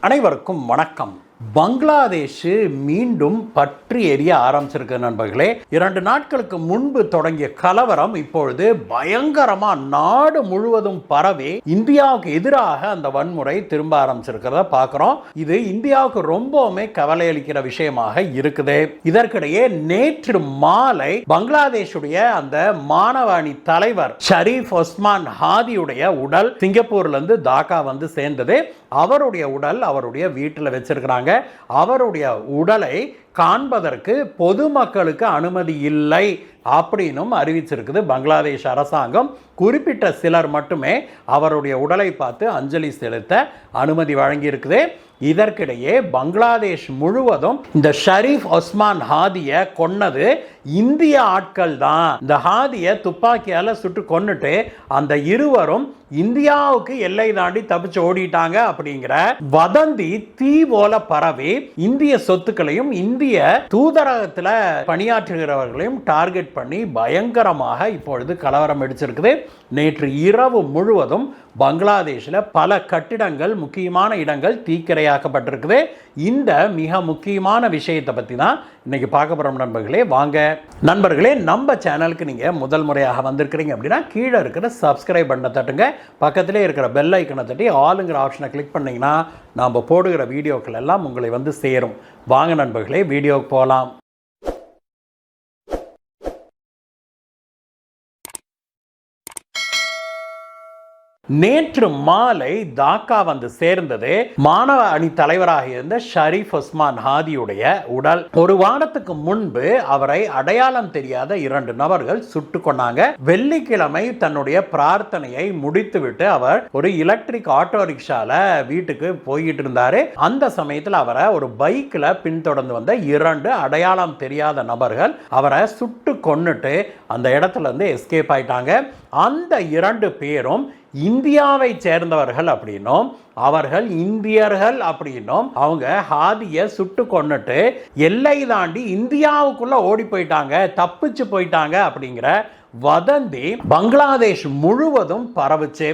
அனைவருக்கும் வணக்கம். பங்களாதேஷ் மீண்டும் பற்றி எரிய ஆரம்பிச்சிருக்கு நண்பர்களே. 2 நாட்களுக்கு முன்பு தொடங்கிய கலவரம் இப்பொழுது பயங்கரமா நாடு முழுவதும் பரவி இந்தியாவுக்கு எதிராக அந்த வன்முறை திரும்ப ஆரம்பிச்சிருக்கிறத பார்க்கிறோம். இது இந்தியாவுக்கு ரொம்பவுமே கவலை அளிக்கிற விஷயமாக இருக்குது. இதற்கிடையே நேற்று மாலை பங்களாதேஷுடைய அந்த மாணவ அணி தலைவர் ஷரீஃப் ஒஸ்மான் ஹாதியுடைய உடல் சிங்கப்பூர்ல இருந்து டாக்கா வந்து சேர்ந்தது. அவருடைய உடல் அவருடைய வீட்டில் வச்சிருக்கிறாங்க. அவருடைய உடலை காண்பதற்கு பொதுமக்களுக்கு அனுமதி இல்லை அப்படின்னும் அறிவிச்சிருக்குது பங்களாதேஷ் அரசாங்கம். குறிப்பிட்ட சிலர் மட்டுமே அவருடைய உடலை பார்த்து அஞ்சலி செலுத்த அனுமதி வழங்கி இருக்குது. இதற்கிடையே பங்களாதேஷ் முழுவதும் இந்த ஷரீஃப் ஒஸ்மான் ஹாதியை கொன்னது இந்திய ஆட்கள் தான். இந்த ஹாதியை துப்பாக்கியால சுட்டு கொன்னுட்டு அந்த இருவரும் இந்தியாவுக்கு எல்லை தாண்டி தப்பிச்சு ஓடிட்டாங்க அப்படிங்கிற வதந்தி தீ போல பரவி இந்திய சொத்துக்களையும் இந்திய தூதரகத்தில் பணியாற்றுகிறவர்களையும் டார்கெட் பண்ணி பயங்கரமாக இப்பொழுது கலவரம் வெடிச்சிருக்குது. நேற்று இரவு முழுவதும் பங்களாதேஷில் பல கட்டிடங்கள், முக்கியமான இடங்கள் தீக்கிரையாக்கப்பட்டிருக்குது. இந்த மிக முக்கியமான விஷயத்தை பற்றி தான் இன்னைக்கு பார்க்க போகிறோம் நண்பர்களே. வாங்க நண்பர்களே, நம்ம சேனலுக்கு நீங்கள் முதல் முறையாக வந்திருக்கிறீங்க அப்படின்னா கீழே இருக்கிற சப்ஸ்கிரைப் பட்டனை தட்டுங்க. பக்கத்திலே இருக்கிற பெல் ஐக்கனை தட்டி ஆளுங்கிற ஆப்ஷனை கிளிக் பண்ணிங்கன்னா நாம் போடுகிற வீடியோக்கள் எல்லாம் உங்களை வந்து சேரும். வாங்க நண்பர்களே, வீடியோவுக்கு போகலாம். நேற்று மாலை டாக்கா வந்து சேர்ந்தது மாணவ அணி தலைவராக இருந்த ஷரீஃப் ஒஸ்மான் ஹாதியுடைய உடல். ஒரு வாரத்துக்கு முன்பு அவரை அடையாளம் தெரியாத 2 நபர்கள் சுட்டு கொண்டாங்க. வெள்ளிக்கிழமை தன்னுடைய பிரார்த்தனையை முடித்துவிட்டு அவர் ஒரு எலக்ட்ரிக் ஆட்டோ ரிக்ஷால வீட்டுக்கு போயிட்டு இருந்தாரு. அந்த சமயத்தில் அவரை ஒரு பைக்ல பின்தொடர்ந்து வந்த 2 அடையாளம் தெரியாத நபர்கள் அவரை சுட்டு கொன்னுட்டு அந்த இடத்துல இருந்து எஸ்கேப் ஆயிட்டாங்க. அந்த 2 பேரும் இந்தியாவை சேர்ந்தவர்கள் அப்படின்னும் அவர்கள் இந்தியர்கள் அப்படின்னும் அவங்க ஹாதியை சுட்டு கொன்னுட்டு எல்லை தாண்டி இந்தியாவுக்குள்ள ஓடி போயிட்டாங்க, தப்பிச்சு போயிட்டாங்க அப்படிங்கிற வதந்தி பங்களாதேஷ் முழுவதும் பரவுச்சு.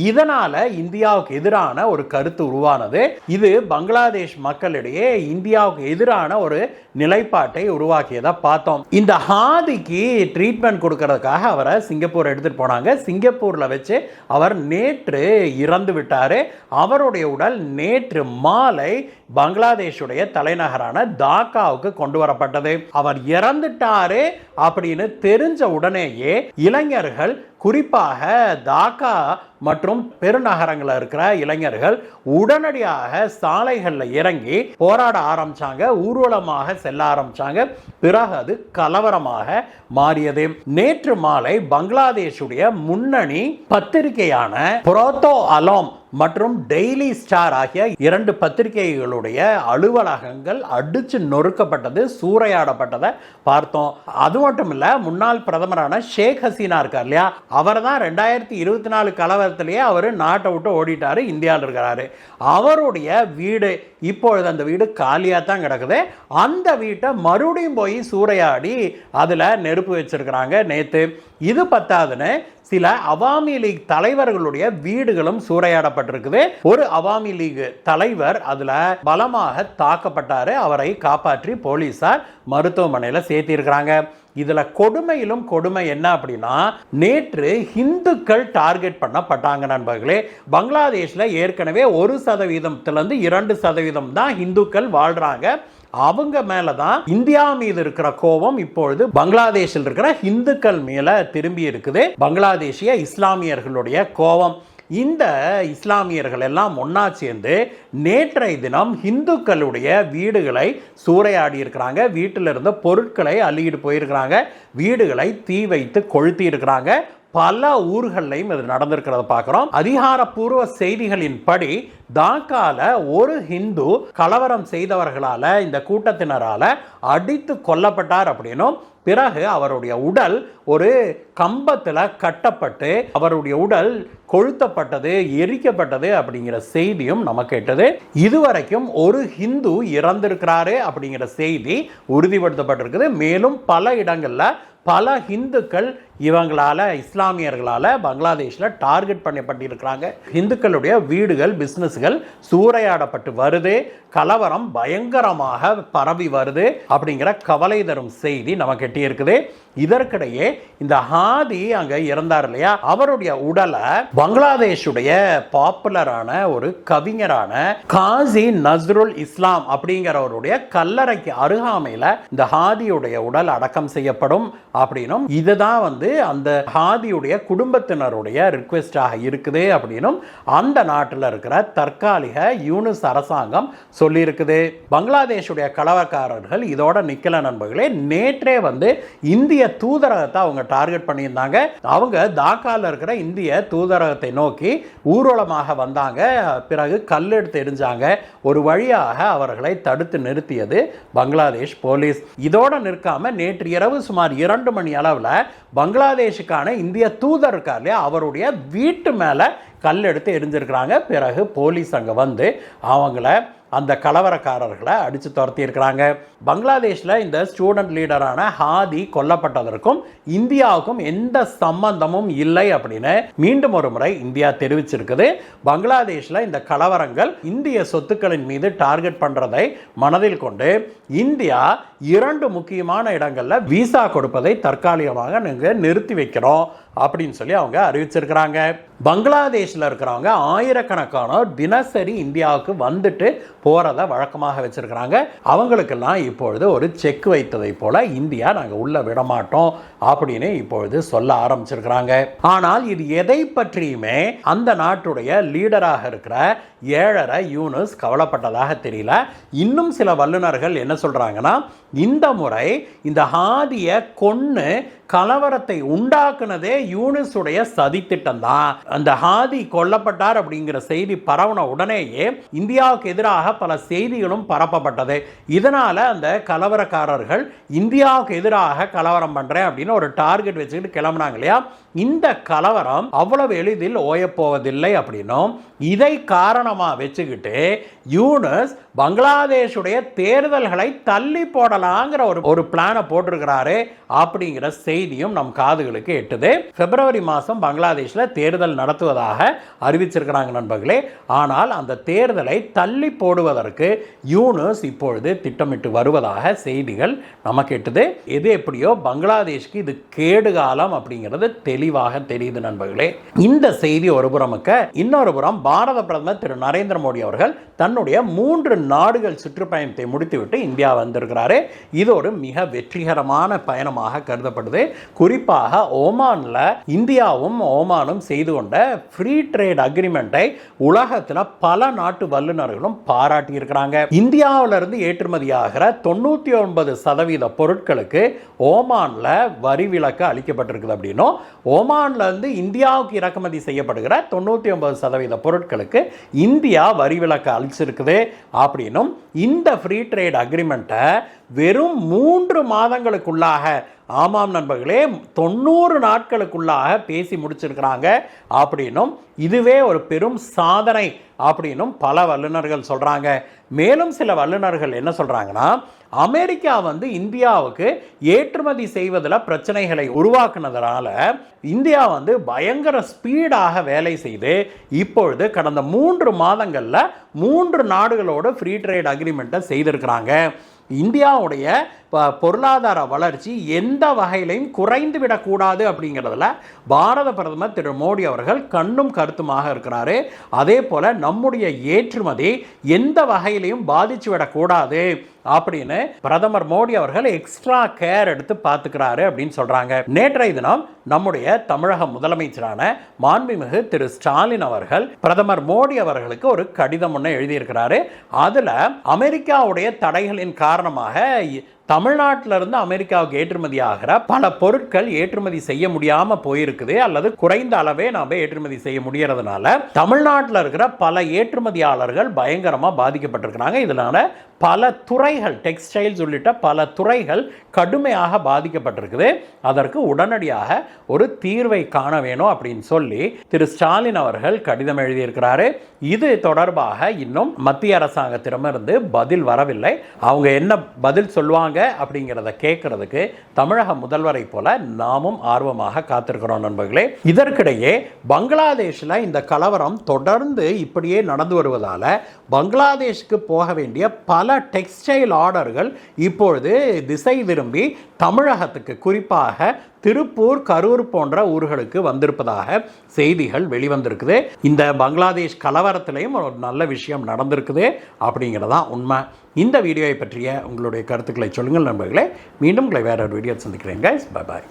இதனால இந்தியாவுக்கு எதிரான ஒரு கருத்து உருவானது. இது பங்களாதேஷ் மக்களிடையே இந்தியாவுக்கு எதிரான ஒரு நிலைப்பாட்டை உருவாக்கியதை பார்த்தோம். இந்த ஹாதிக்கு ட்ரீட்மெண்ட் கொடுக்கறதுக்காக அவரை சிங்கப்பூர் எடுத்துட்டு போனாங்க. சிங்கப்பூர்ல வச்சு அவர் நேற்று இறந்து விட்டாரு. அவருடைய உடல் நேற்று மாலை பங்களாதேஷுடைய தலைநகரான டாக்காவுக்கு கொண்டு வரப்பட்டது. அவர் இறந்துட்டாரு அப்படின்னு தெரிஞ்ச உடனேயே இளைஞர்கள், குறிப்பாக டாக்கா மற்றும் பெருநகரங்களில் இருக்கிற இளைஞர்கள் உடனடியாக சாலைகளில் இறங்கி போராட ஆரம்பிச்சாங்க, ஊர்வலமாக செல்ல ஆரம்பிச்சாங்க. பிறகு அது கலவரமாக மாறியது. நேற்று மாலை பங்களாதேஷுடைய முன்னணி பத்திரிகையான புரோத்தோ அலோம் மற்றும் டெய்லி ஸ்டார் ஆகிய 2 பத்திரிகைகளுடைய அலுவலகங்கள் அடிச்சு நொறுக்கப்பட்டது, சூறையாடப்பட்டதை பார்த்தோம். அது மட்டும் இல்ல, முன்னாள் பிரதமரான ஷேக் ஹசீனா இருக்கார் இல்லையா, அவர் தான் 2024 கலவரத்திலேயே அவர் நாட்டை விட்டு ஓடிட்டாரு, இந்தியாவில் இருக்கிறாரு. அவருடைய வீடு இப்பொழுது அந்த வீடு காலியாக தான் கிடக்குது. அந்த வீட்டை மறுபடியும் போய் சூறையாடி அதில் நெருப்பு வச்சிருக்கிறாங்க நேற்று. இது பத்தாதுன்னு சில அவாமி லீக் தலைவர்களுடைய வீடுகளும் சூறையாடப்பட்டிருக்குது. ஒரு அவாமி லீக் தலைவர் அதுல பலமாக தாக்கப்பட்டாரு. அவரை காப்பாற்றி போலீசார் மருத்துவமனையில் சேர்த்திருக்கிறாங்க. இதுல கொடுமையிலும் கொடுமை என்ன அப்படின்னா, நேற்று இந்துக்கள் டார்கெட் பண்ணப்பட்டாங்க நண்பர்களே. பங்களாதேஷ்ல ஏற்கனவே 1% 2% தான் இந்துக்கள் வாழ்றாங்க. அவங்க மேலதான் இந்தியா மீது இருக்கிற கோபம் இப்பொழுது பங்களாதேஷில் இருக்கிற இந்துக்கள் மேல திரும்பி இருக்குது. பங்களாதேஷிய இஸ்லாமியர்களுடைய கோபம். இந்த இஸ்லாமியர்கள் எல்லாம் ஒன்னா சேர்ந்து நேற்றைய தினம் இந்துக்களுடைய வீடுகளை சூறையாடி இருக்கிறாங்க. வீட்டில் இருந்த பொருட்களை அள்ளிட்டு போயிருக்கிறாங்க. வீடுகளை தீ வைத்து கொளுத்தி இருக்கிறாங்க. பல ஊர்களையும் இது நடந்திருக்கிறத பார்க்கிறோம். அதிகாரப்பூர்வ செய்திகளின்படி டாக்கால ஒரு ஹிந்து கலவரம் செய்தவர்களால, இந்த கூட்டத்தினரால அடித்து கொல்லப்பட்டார் அப்படின்னும், பிறகு அவருடைய உடல் ஒரு கம்பத்தில் கட்டப்பட்டு அவருடைய உடல் கொளுத்தப்பட்டது, எரிக்கப்பட்டது அப்படிங்கிற செய்தியும் நமக்கு கேட்டது. இதுவரைக்கும் ஒரு ஹிந்து இறந்திருக்கிறாரு அப்படிங்கிற செய்தி உறுதிப்படுத்தப்பட்டிருக்குது. மேலும் பல இடங்கள்ல பல இந்துக்கள் இவங்களால இஸ்லாமியர்களால் பங்களாதேஷில் டார்கெட் பண்ணப்பட்டிருக்கிறாங்க. இந்துக்களுடைய வீடுகள் பிஸ்னஸ்கள் சூறையாடப்பட்டு வருது, கலவரம் பயங்கரமாக பரவி வருது அப்படிங்கிற கவலை தரும் செய்தி நமக்கு எட்டி இருக்குது. இதற்கிடையே இந்த ஹாதி அங்க இறந்தார் இல்லையா, அவருடைய உடலை பங்களாதேஷுடைய பாப்புலரான ஒரு கவிஞரான காசி நஸ்ருல் இஸ்லாம் அப்படிங்கிறவருடைய கல்லறைக்கு அருகாமையில் இந்த ஹாதியுடைய உடல் அடக்கம் செய்யப்படும் அப்படின்னும், இதுதான் அந்த ஹாதியுடைய குடும்பத்தினருடைய ரிக்வெஸ்டாக இருக்குது அப்படின்னும் அந்த நாட்டில் இருக்கிற தற்காலிக யூனிஸ் அரசாங்கம் சொல்லி இருக்குது. பங்களாதேஷுடைய கலவரக்காரர்கள் இதோட நிக்கல நண்பர்களே. நேற்றே இந்திய தூதரகத்தை அவங்க டார்கெட் பண்ணியிருந்தாங்க. அவங்க தாக்கால இருக்கிற இந்திய தூதரகத்தை நோக்கி ஊர்வலமாக வந்தாங்க. பிறகு கல்லெடுத்து எரிஞ்சாங்க. ஒரு வழியாக அவர்களை தடுத்து நிறுத்தியது பங்களாதேஷ் போலீஸ். இதோட நிற்காம நேற்று இரவு சுமார் 2 மணி அளவில் பங்களாதேஷுக்கான இந்திய தூதர் இருக்கார் இல்லையா, அவருடைய வீட்டு மேல கல் எடுத்து எரிஞ்சிருக்கிறாங்க. பிறகு போலீஸ் அங்க அவங்கள அந்த கலவரக்காரர்களை அடித்து துரத்தி இருக்கிறாங்க. பங்களாதேஷில் இந்த ஸ்டூடெண்ட் லீடரான ஹாதி கொல்லப்பட்டதற்கும் இந்தியாவுக்கும் எந்த சம்பந்தமும் இல்லை அப்படின்னு மீண்டும் ஒரு முறை இந்தியா தெரிவிச்சிருக்குது. பங்களாதேஷில் இந்த கலவரங்கள் இந்திய சொத்துக்களின் மீது டார்கெட் பண்ணுறதை மனதில் கொண்டு இந்தியா 2 முக்கியமான இடங்களில் விசா கொடுப்பதை தற்காலிகமாக நீங்கள் நிறுத்தி வைக்கிறோம் அப்படின்னு சொல்லி அவங்க அறிவிச்சிருக்கிறாங்க. பங்களாதேஷில் இருக்கிறவங்க ஆயிரக்கணக்கானோர் தினசரி இந்தியாவுக்கு வந்துட்டு போறதை வழக்கமாக வச்சிருக்கிறாங்க. அவங்களுக்கெல்லாம் இப்பொழுது ஒரு செக் வைத்ததை போல இந்தியா நாங்கள் உள்ள விட மாட்டோம் அப்படின்னு இப்பொழுது சொல்ல ஆரம்பிச்சிருக்கிறாங்க. ஆனால் இது எதை பற்றியுமே அந்த நாட்டுடைய லீடராக இருக்கிற 7.5 யூனிஸ் கவலைப்பட்டதாக தெரியல. இன்னும் சில வல்லுநர்கள் என்ன சொல்றாங்கன்னா, இந்த முறை இந்த ஹாதியை கொன்னு கலவரத்தை உண்டாக்குனதே யூனிஸுடைய சதித்திட்டம் தான். அந்த ஹாதி கொல்லப்பட்டார் அப்படிங்கிற செய்தி பரவன உடனேயே இந்தியாவுக்கு எதிராக பல செய்திகளும் பரப்பப்பட்டது. இதனால அந்த கலவரக்காரர்கள் இந்தியாவுக்கு எதிராக கலவரம் பண்றேன் அப்படின்னு ஒரு டார்கெட் வச்சுக்கிட்டு கிளம்பினாங்க இல்லையா. இந்த கலவரம் அவ்வளவு எளிதில் ஓயப்போவதில்லை அப்படின்னும், இதை காரணமா வச்சுக்கிட்டு யூனிஸ் பங்களாதேஷுடைய தேர்தல்களை தள்ளி போடலாங்கிற ஒரு பிளானை போட்டிருக்கிறாரு அப்படிங்கிற செய்தியும் நம் காதுகளுக்கு எட்டுது. பிப்ரவரி மாதம் பங்களாதேஷில் தேர்தல் நடத்துவதாக அறிவிச்சிருக்கிறாங்க நண்பர்களே. ஆனால் அந்த தேர்தலை தள்ளி போடுவதற்கு யூனிஸ் இப்பொழுது திட்டமிட்டு வருவதாக செய்திகள் நமக்கு எட்டுது. எது எப்படியோ பங்களாதேஷ்க்கு இது கேடுகாலம் அப்படிங்கிறது தெளிவாக தெரியுது நண்பர்களே. இந்த செய்தி ஒரு புறமுக்க, இன்னொரு புறம் பாரத பிரதமர் திரு நரேந்திர மோடி அவர்கள் தன்னுடைய 3 நாடுகள் சுற்றுப்பயணத்தை முடித்துவிட்டு இந்தியா வந்திருக்கிறாரு. இது ஒரு மிக வெற்றிகரமான பயணமாக கருதப்படுது. குறிப்பாக ஓமான்ல இந்தியாவும் ஓமானும் செய்து கொண்ட ஃப்ரீ ட்ரேட் அக்ரிமெண்டை உலகத்தில் பல நாட்டு வல்லுநர்களும் பாராட்டி இருக்கிறாங்க. இந்தியாவிலிருந்து ஏற்றுமதியாகிற 99% பொருட்களுக்கு ஓமான்ல வரி விலக்கு அளிக்கப்பட்டிருக்குது அப்படின்னும், ஓமான்ல இருந்து இந்தியாவுக்கு இறக்குமதி செய்யப்படுகிற 99% பொருட்களுக்கு இந்தியா வரி விலக்கு அளிச்சிருக்குது அப்படின்னும், இந்த ஃப்ரீ ட்ரேட் அக்ரிமெண்ட்டை வெறும் 3 மாதங்களுக்குள்ளாக, ஆமாம் நண்பர்களே 90 நாட்களுக்குள்ளாக பேசி முடிச்சிருக்கிறாங்க அப்படின்னும், இதுவே ஒரு பெரும் சாதனை அப்படின்னும் பல வல்லுநர்கள் சொல்றாங்க. மேலும் சில வல்லுநர்கள் என்ன சொல்றாங்கன்னா, அமெரிக்கா இந்தியாவுக்கு ஏற்றுமதி செய்வதில் பிரச்சனைகளை உருவாக்குனதுனால இந்தியா பயங்கர ஸ்பீடாக வேலை செய்து இப்பொழுது கடந்த 3 மாதங்களில் 3 நாடுகளோடு ஃப்ரீ ட்ரேட் அக்ரிமெண்ட்டை செய்திருக்கிறாங்க. இந்தியாவுடைய பொருளாதார வளர்ச்சி எந்த வகையிலையும் குறைந்து விடக்கூடாது அப்படிங்கிறதுல பாரத பிரதமர் திரு மோடி அவர்கள் கண்ணும் கருத்துமாக இருக்கிறாரு. அதே போல நம்முடைய ஏற்றுமதி எந்த வகையிலையும் பாதிச்சு விடக்கூடாது அப்படின்னு பிரதமர் மோடி அவர்கள் எக்ஸ்ட்ரா கேர் எடுத்து பார்த்துக்கிறாரு அப்படின்னு சொல்றாங்க. நேற்றைய தினம் நம்முடைய தமிழக முதலமைச்சரான மாண்புமிகு திரு ஸ்டாலின் அவர்கள் பிரதமர் மோடி அவர்களுக்கு ஒரு கடிதம் ஒன்று எழுதியிருக்கிறாரு. அதுல அமெரிக்காவுடைய தடைகளின் காரணமாக தமிழ்நாட்டிலிருந்து அமெரிக்காவுக்கு ஏற்றுமதி ஆகிற பல பொருட்கள் ஏற்றுமதி செய்ய முடியாம போயிருக்குது, அல்லது குறைந்த அளவே நாம ஏற்றுமதி செய்ய முடியறதுனால தமிழ்நாட்டில் இருக்கிற பல ஏற்றுமதியாளர்கள் பயங்கரமா பாதிக்கப்பட்டிருக்கிறாங்க. இதனால பல துறைகள், டெக்ஸ்டைல்ஸ் உள்ளிட்ட பல துறைகள் கடுமையாக பாதிக்கப்பட்டிருக்குது. அதற்கு உடனடியாக ஒரு தீர்வை காண வேணும் அப்படின்னு சொல்லி திரு ஸ்டாலின் அவர்கள் கடிதம் எழுதியிருக்கிறாரு. இது தொடர்பாக இன்னும் மத்திய அரசாங்கத்திடமிருந்து பதில் வரவில்லை. அவங்க என்ன பதில் சொல்லுவாங்க சொல்கிறாங்க அப்படிங்கிறத கேட்கறதுக்கு தமிழக முதல்வரை போல நாமும் ஆர்வமாக காத்திருக்கிறோம் நண்பர்களே. இதற்கிடையே பங்களாதேஷில் இந்த கலவரம் தொடர்ந்து இப்படியே நடந்து வருவதால் பங்களாதேஷுக்கு போக வேண்டிய பல டெக்ஸ்டைல் ஆர்டர்கள் இப்பொழுது திசை திரும்பி தமிழகத்துக்கு, குறிப்பாக திருப்பூர், கரூர் போன்ற ஊர்களுக்கு வந்திருப்பதாக செய்திகள் வெளிவந்திருக்குது. இந்த பங்களாதேஷ் கலவரத்திலையும் ஒரு நல்ல விஷயம் நடந்திருக்குது அப்படிங்கிறதான் உண்மை. இந்த வீடியோவை பற்றிய உங்களுடைய கருத்துக்களை சொல்லுங்கள் நண்பர்களே. மீண்டும் உங்களை வேற ஒரு வீடியோ சந்திக்கிறேன். Bye bye.